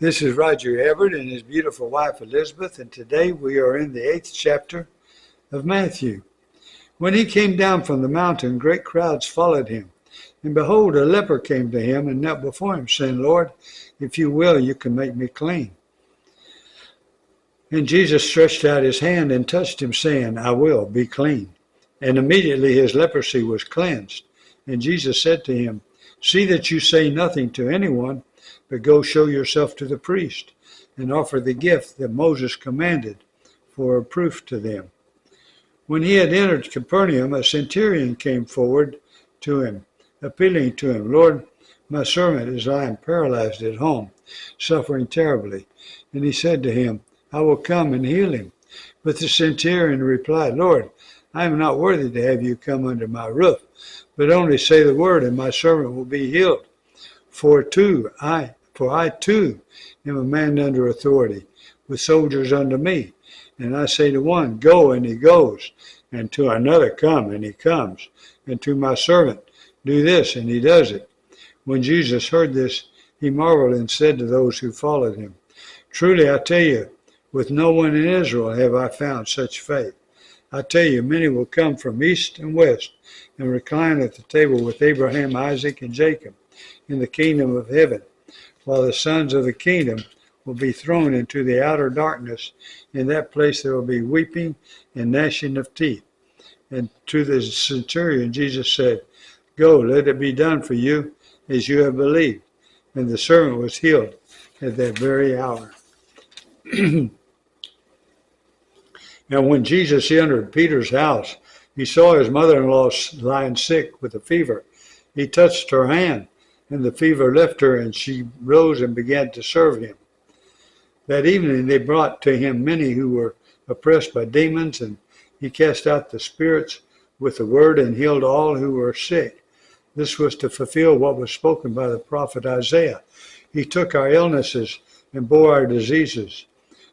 This is Roger Everett and his beautiful wife Elizabeth, and today we are in the 8th chapter of Matthew. When he came down from the mountain, great crowds followed him. And behold, a leper came to him and knelt before him, saying, Lord, if you will, you can make me clean. And Jesus stretched out his hand and touched him, saying, I will, be clean. And immediately his leprosy was cleansed. And Jesus said to him, see that you say nothing to anyone, but go show yourself to the priest and offer the gift that Moses commanded for a proof to them. When he had entered Capernaum, a centurion came forward to him, appealing to him, Lord, my servant is lying paralyzed at home, suffering terribly. And he said to him, I will come and heal him. But the centurion replied, Lord, I am not worthy to have you come under my roof, but only say the word, and my servant will be healed. For I too am a man under authority, with soldiers under me. And I say to one, go, and he goes, and to another, come, and he comes, and to my servant, do this, and he does it. When Jesus heard this, he marveled and said to those who followed him, truly I tell you, with no one in Israel have I found such faith. I tell you, many will come from east and west and recline at the table with Abraham, Isaac, and Jacob in the kingdom of heaven, while the sons of the kingdom will be thrown into the outer darkness. In that place there will be weeping and gnashing of teeth. And to the centurion Jesus said, go, let it be done for you as you have believed. And the servant was healed at that very hour. Now when Jesus entered Peter's house, he saw his mother-in-law lying sick with a fever. He touched her hand, and the fever left her, and she rose and began to serve him. That evening they brought to him many who were oppressed by demons, and he cast out the spirits with the word and healed all who were sick. This was to fulfill what was spoken by the prophet Isaiah. He took our illnesses and bore our diseases.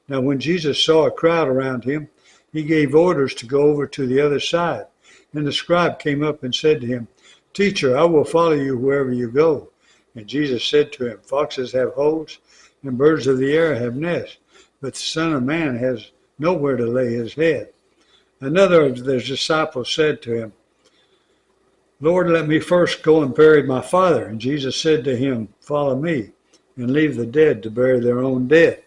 Now when Jesus saw a crowd around him, he gave orders to go over to the other side. And the scribe came up and said to him, Teacher, I will follow you wherever you go. And Jesus said to him, foxes have holes, and birds of the air have nests, but the Son of Man has nowhere to lay his head. Another of the disciples said to him, Lord, let me first go and bury my father. And Jesus said to him, follow me, and leave the dead to bury their own dead.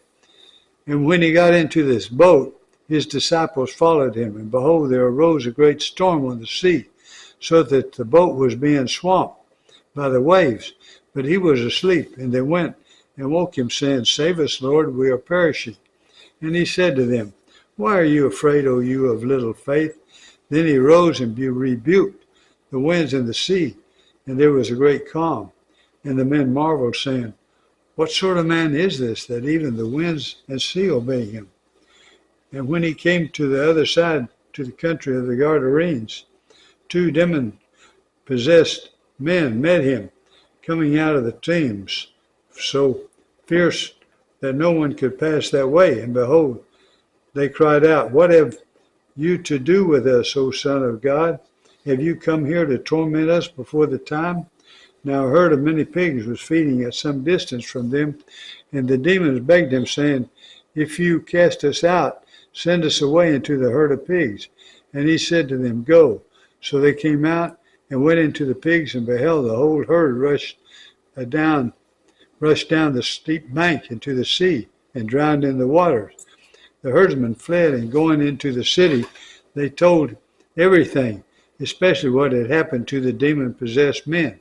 And when he got into this boat, his disciples followed him, and behold, there arose a great storm on the sea, so that the boat was being swamped by the waves. But he was asleep, and they went and woke him, saying, Save us, Lord, we are perishing. And he said to them, Why are you afraid, O you of little faith? Then he rose and rebuked the winds and the sea, and there was a great calm. And the men marveled, saying, What sort of man is this, that even the winds and sea obey him? And when he came to the other side, to the country of the Gadarenes, 2 demon-possessed men met him, coming out of the tombs, so fierce that no one could pass that way. And behold, they cried out, What have you to do with us, O Son of God? Have you come here to torment us before the time? Now a herd of many pigs was feeding at some distance from them, and the demons begged him, saying, If you cast us out, send us away into the herd of pigs. And he said to them, Go. So they came out and went into the pigs, and beheld the whole herd rushed down the steep bank into the sea, and drowned in the waters. The herdsmen fled, and going into the city, they told everything, especially what had happened to the demon-possessed men.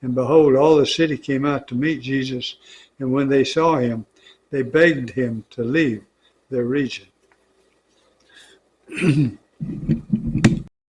And behold, all the city came out to meet Jesus, and when they saw him, they begged him to leave their region.